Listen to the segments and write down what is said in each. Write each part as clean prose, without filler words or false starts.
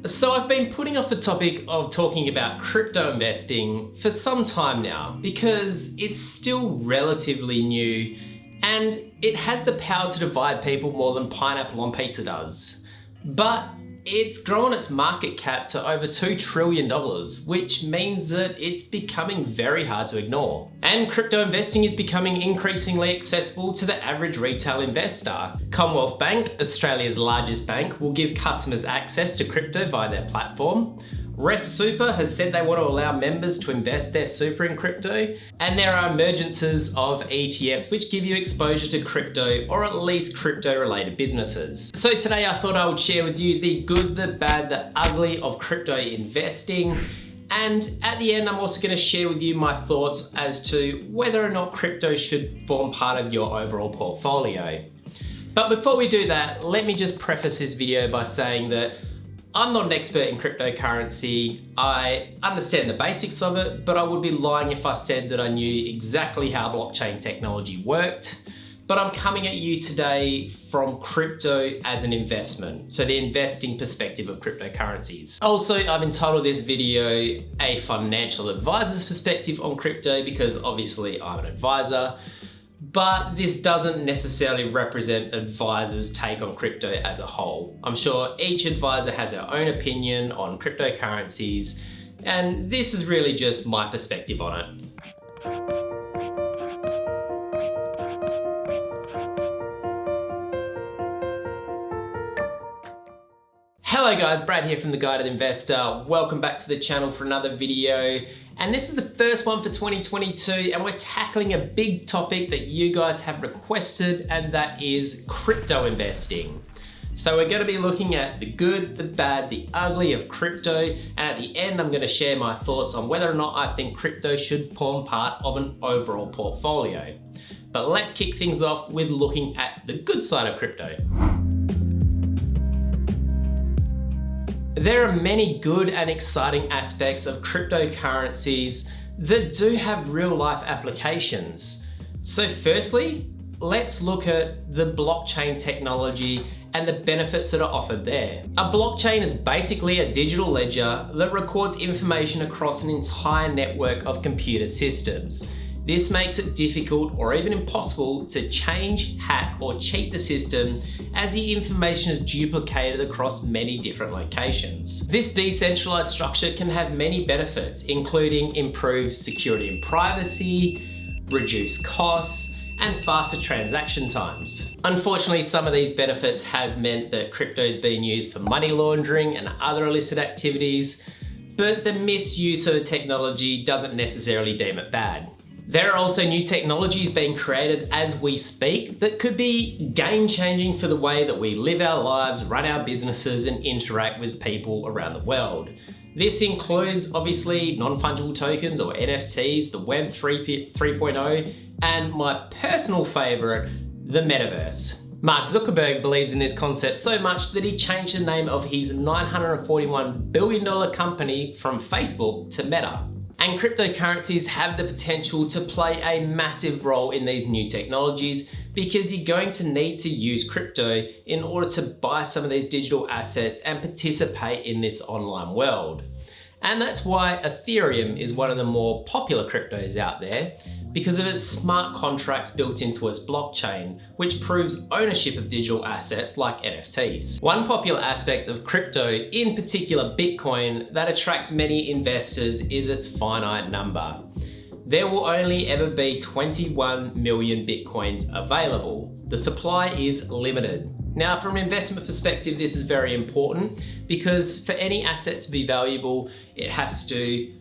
So I've been putting off the topic of talking about crypto investing for some time now because it's still relatively new and it has the power to divide people more than pineapple on pizza does. But it's grown its market cap to over $2 trillion, which means that it's becoming very hard to ignore. And crypto investing is becoming increasingly accessible to the average retail investor. Commonwealth Bank, Australia's largest bank, will give customers access to crypto via their platform. Rest Super has said they want to allow members to invest their super in crypto, and there are emergences of ETFs which give you exposure to crypto or at least crypto related businesses. So today I thought I would share with you the good, the bad, the ugly of crypto investing, and at the end I'm also going to share with you my thoughts as to whether or not crypto should form part of your overall portfolio. But before we do that, let me just preface this video by saying that I'm not an expert in cryptocurrency. I understand the basics of it, but I would be lying if I said that I knew exactly how blockchain technology worked. But I'm coming at you today from crypto as an investment, so the investing perspective of cryptocurrencies. Also, I've entitled this video a financial advisor's perspective on crypto because obviously I'm an advisor. But this doesn't necessarily represent advisors' take on crypto as a whole. I'm sure each advisor has their own opinion on cryptocurrencies, and this is really just my perspective on it. Hello guys, Brad here from The Guided Investor. Welcome back to the channel for another video. And this is the first one for 2022, and we're tackling a big topic that you guys have requested, and that is crypto investing. So we're going to be looking at the good, the bad, the ugly of crypto, and at the end I'm going to share my thoughts on whether or not I think crypto should form part of an overall portfolio. But let's kick things off with looking at the good side of crypto. There are many good and exciting aspects of cryptocurrencies that do have real life applications. So firstly, let's look at the blockchain technology and the benefits that are offered there. A blockchain is basically a digital ledger that records information across an entire network of computer systems. This makes it difficult or even impossible to change, hack, or cheat the system as the information is duplicated across many different locations. This decentralized structure can have many benefits, including improved security and privacy, reduced costs, and faster transaction times. Unfortunately, some of these benefits has meant that crypto is being used for money laundering and other illicit activities, but the misuse of the technology doesn't necessarily deem it bad. There are also new technologies being created as we speak that could be game-changing for the way that we live our lives, run our businesses, and interact with people around the world. This includes, obviously, non-fungible tokens or NFTs, the Web 3.0, and my personal favorite, the metaverse. Mark Zuckerberg believes in this concept so much that he changed the name of his $941 billion company from Facebook to Meta. And cryptocurrencies have the potential to play a massive role in these new technologies because you're going to need to use crypto in order to buy some of these digital assets and participate in this online world. And that's why Ethereum is one of the more popular cryptos out there because of its smart contracts built into its blockchain, which proves ownership of digital assets like NFTs. One popular aspect of crypto, in particular Bitcoin, that attracts many investors is its finite number. There will only ever be 21 million Bitcoins available. The supply is limited. Now, from an investment perspective, this is very important because for any asset to be valuable, it has to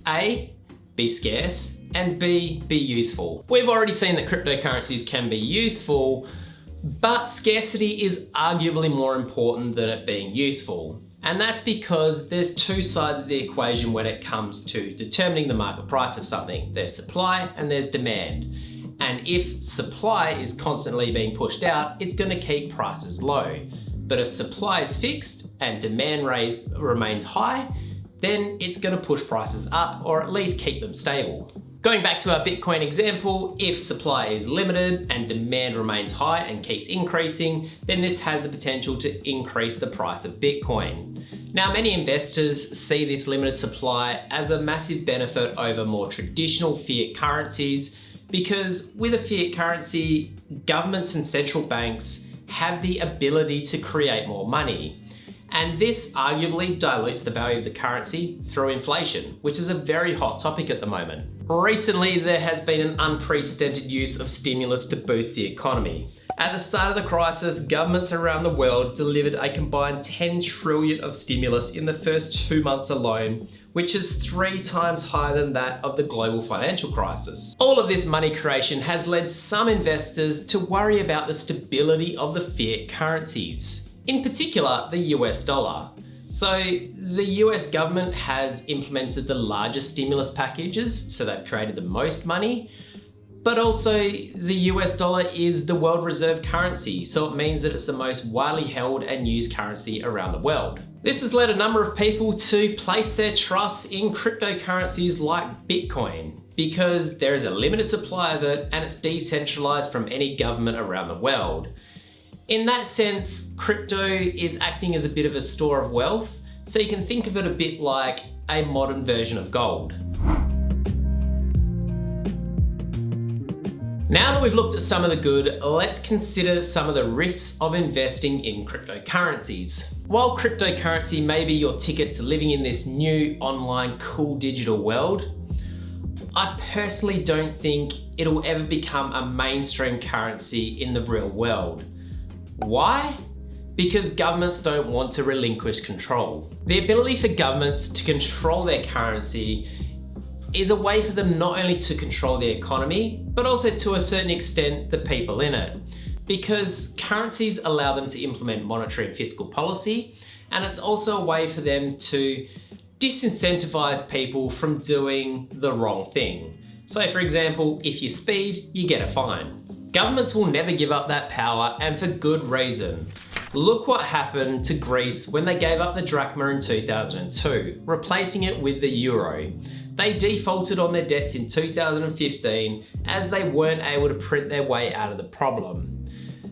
A, be scarce, and B, be useful. We've already seen that cryptocurrencies can be useful, but scarcity is arguably more important than it being useful. And that's because there's two sides of the equation when it comes to determining the market price of something. There's supply and there's demand. And if supply is constantly being pushed out, it's going to keep prices low. But if supply is fixed and demand remains high, then it's going to push prices up or at least keep them stable. Going back to our Bitcoin example, if supply is limited and demand remains high and keeps increasing, then this has the potential to increase the price of Bitcoin. Now, many investors see this limited supply as a massive benefit over more traditional fiat currencies because with a fiat currency, governments and central banks have the ability to create more money. And this arguably dilutes the value of the currency through inflation, which is a very hot topic at the moment. Recently, there has been an unprecedented use of stimulus to boost the economy. At the start of the crisis, governments around the world delivered a combined 10 trillion of stimulus in the first 2 months alone, which is 3 times higher than that of the global financial crisis. All of this money creation has led some investors to worry about the stability of the fiat currencies, in particular the US dollar. So the US government has implemented the largest stimulus packages, so they've created the most money. But also, the US dollar is the world reserve currency, so it means that it's the most widely held and used currency around the world. This has led a number of people to place their trust in cryptocurrencies like Bitcoin, because there is a limited supply of it and it's decentralized from any government around the world. In that sense, crypto is acting as a bit of a store of wealth, so you can think of it a bit like a modern version of gold. Now that we've looked at some of the good, let's consider some of the risks of investing in cryptocurrencies. While cryptocurrency may be your ticket to living in this new online cool digital world, I personally don't think it'll ever become a mainstream currency in the real world. Why? Because governments don't want to relinquish control. The ability for governments to control their currency is a way for them not only to control the economy, but also to a certain extent the people in it. Because currencies allow them to implement monetary and fiscal policy, and it's also a way for them to disincentivize people from doing the wrong thing. So for example, if you speed, you get a fine. Governments will never give up that power, and for good reason. Look what happened to Greece when they gave up the drachma in 2002, replacing it with the euro. They defaulted on their debts in 2015 as they weren't able to print their way out of the problem.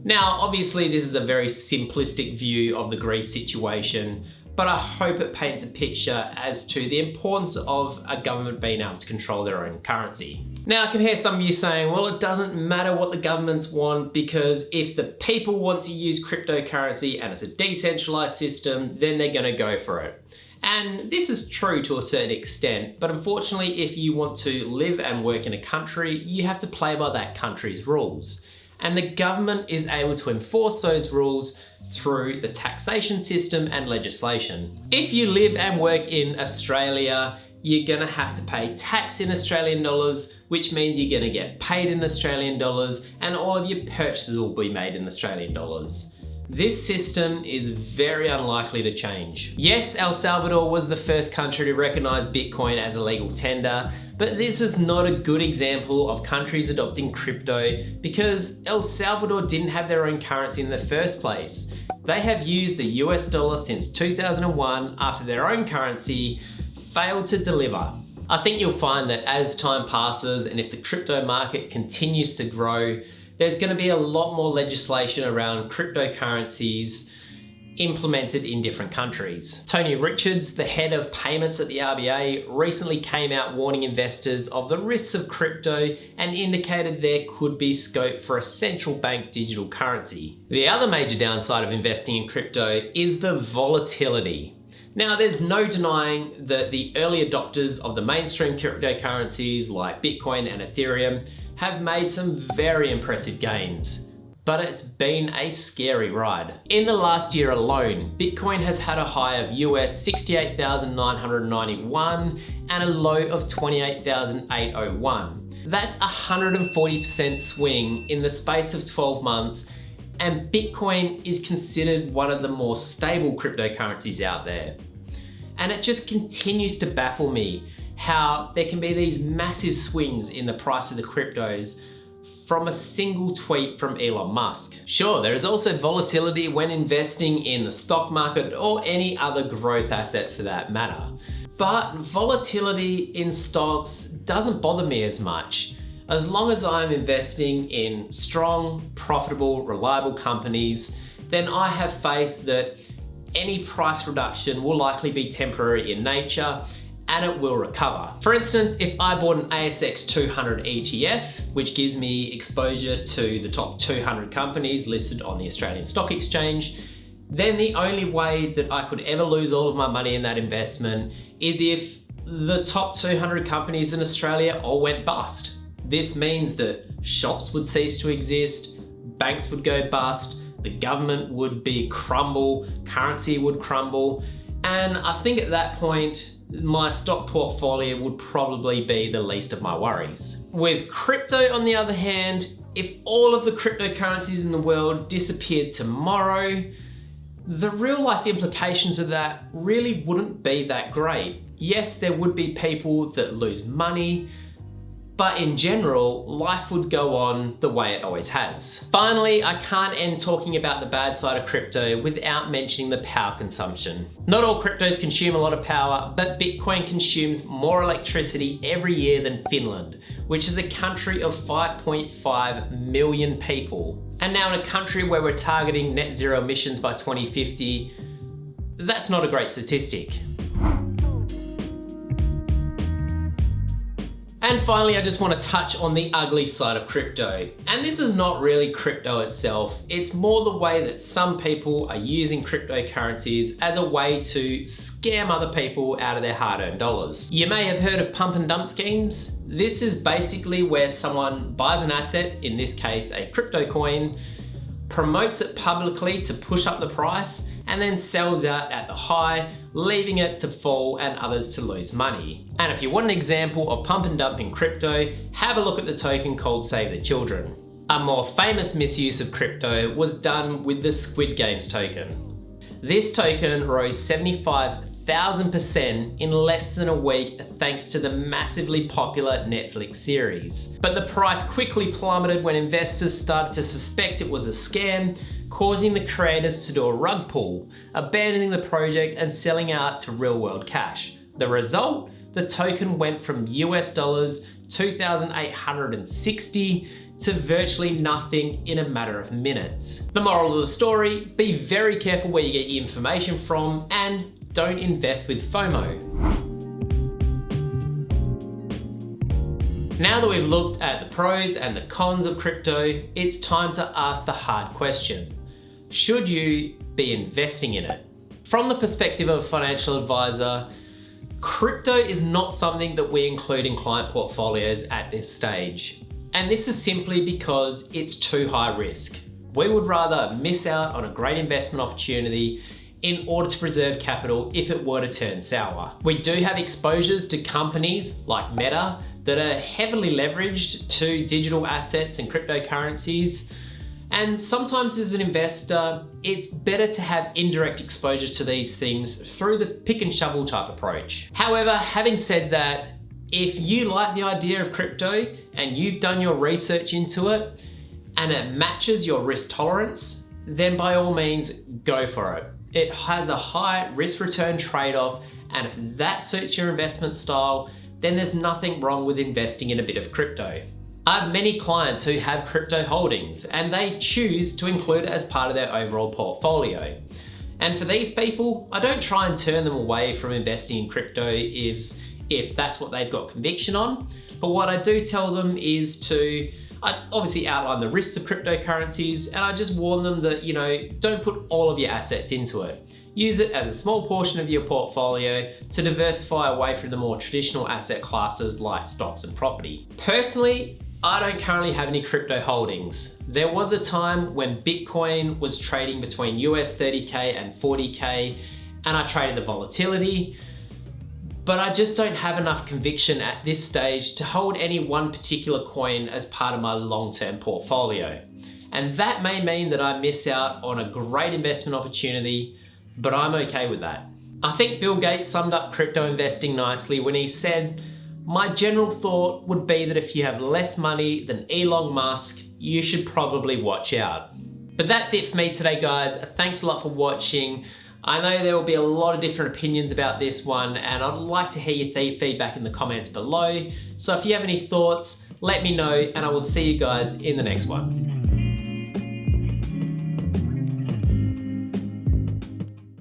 Now, obviously this is a very simplistic view of the Greece situation, but I hope it paints a picture as to the importance of a government being able to control their own currency. Now, I can hear some of you saying, well, it doesn't matter what the governments want because if the people want to use cryptocurrency and it's a decentralized system, then they're going to go for it. And this is true to a certain extent, but unfortunately, if you want to live and work in a country, you have to play by that country's rules. And the government is able to enforce those rules through the taxation system and legislation. If you live and work in Australia, you're gonna have to pay tax in Australian dollars, which means you're gonna get paid in Australian dollars, and all of your purchases will be made in Australian dollars. This system is very unlikely to change. Yes, El Salvador was the first country to recognize Bitcoin as a legal tender, but this is not a good example of countries adopting crypto because El Salvador didn't have their own currency in the first place. They have used the US dollar since 2001 after their own currency failed to deliver. I think you'll find that as time passes and if the crypto market continues to grow, there's going to be a lot more legislation around cryptocurrencies implemented in different countries. Tony Richards, the head of payments at the RBA, recently came out warning investors of the risks of crypto and indicated there could be scope for a central bank digital currency. The other major downside of investing in crypto is the volatility. Now, there's no denying that the early adopters of the mainstream cryptocurrencies like Bitcoin and Ethereum have made some very impressive gains, but it's been a scary ride. In the last year alone, Bitcoin has had a high of US 68,991 and a low of 28,801. That's a 140% swing in the space of 12 months, and Bitcoin is considered one of the more stable cryptocurrencies out there. And it just continues to baffle me how there can be these massive swings in the price of the cryptos from a single tweet from Elon Musk. Sure, there is also volatility when investing in the stock market or any other growth asset for that matter. But volatility in stocks doesn't bother me as much. As long as I'm investing in strong, profitable, reliable companies, then I have faith that any price reduction will likely be temporary in nature and it will recover. For instance, if I bought an ASX 200 ETF, which gives me exposure to the top 200 companies listed on the Australian Stock Exchange, then the only way that I could ever lose all of my money in that investment is if the top 200 companies in Australia all went bust. This means that shops would cease to exist, banks would go bust, the government would crumble, currency would crumble, and I think at that point, my stock portfolio would probably be the least of my worries. With crypto, on the other hand, if all of the cryptocurrencies in the world disappeared tomorrow, the real life implications of that really wouldn't be that great. Yes, there would be people that lose money, but in general, life would go on the way it always has. Finally, I can't end talking about the bad side of crypto without mentioning the power consumption. Not all cryptos consume a lot of power, but Bitcoin consumes more electricity every year than Finland, which is a country of 5.5 million people. And now in a country where we're targeting net zero emissions by 2050, that's not a great statistic. And finally, I just want to touch on the ugly side of crypto. And this is not really crypto itself, it's more the way that some people are using cryptocurrencies as a way to scam other people out of their hard-earned dollars. You may have heard of pump and dump schemes. This is basically where someone buys an asset, in this case a crypto coin, promotes it publicly to push up the price, and then sells out at the high, leaving it to fall and others to lose money. And if you want an example of pump and dump in crypto, have a look at the token called Save the Children. A more famous misuse of crypto was done with the Squid Games token. This token rose 75,000% in less than a week thanks to the massively popular Netflix series. But the price quickly plummeted when investors started to suspect it was a scam, causing the creators to do a rug pull, abandoning the project and selling out to real-world cash. The result? The token went from US dollars 2,860 to virtually nothing in a matter of minutes. The moral of the story, be very careful where you get your information from and don't invest with FOMO. Now that we've looked at the pros and the cons of crypto, it's time to ask the hard question. Should you be investing in it? From the perspective of a financial advisor, crypto is not something that we include in client portfolios at this stage. And this is simply because it's too high risk. We would rather miss out on a great investment opportunity in order to preserve capital if it were to turn sour. We do have exposures to companies like Meta that are heavily leveraged to digital assets and cryptocurrencies. And sometimes as an investor, it's better to have indirect exposure to these things through the pick and shovel type approach. However, having said that, if you like the idea of crypto and you've done your research into it and it matches your risk tolerance, then by all means, go for it. It has a high risk return trade-off, and if that suits your investment style, then there's nothing wrong with investing in a bit of crypto. I have many clients who have crypto holdings and they choose to include it as part of their overall portfolio. And for these people, I don't try and turn them away from investing in crypto if that's what they've got conviction on. But what I do tell them is I obviously outline the risks of cryptocurrencies, and I just warn them that, don't put all of your assets into it. Use it as a small portion of your portfolio to diversify away from the more traditional asset classes like stocks and property. Personally, I don't currently have any crypto holdings. There was a time when Bitcoin was trading between US 30K and 40K, and I traded the volatility, but I just don't have enough conviction at this stage to hold any one particular coin as part of my long-term portfolio. And that may mean that I miss out on a great investment opportunity, but I'm okay with that. I think Bill Gates summed up crypto investing nicely when he said, "My general thought would be that if you have less money than Elon Musk, you should probably watch out." But that's it for me today, guys. Thanks a lot for watching. I know there will be a lot of different opinions about this one, and I'd like to hear your feedback in the comments below. So if you have any thoughts, let me know, and I will see you guys in the next one.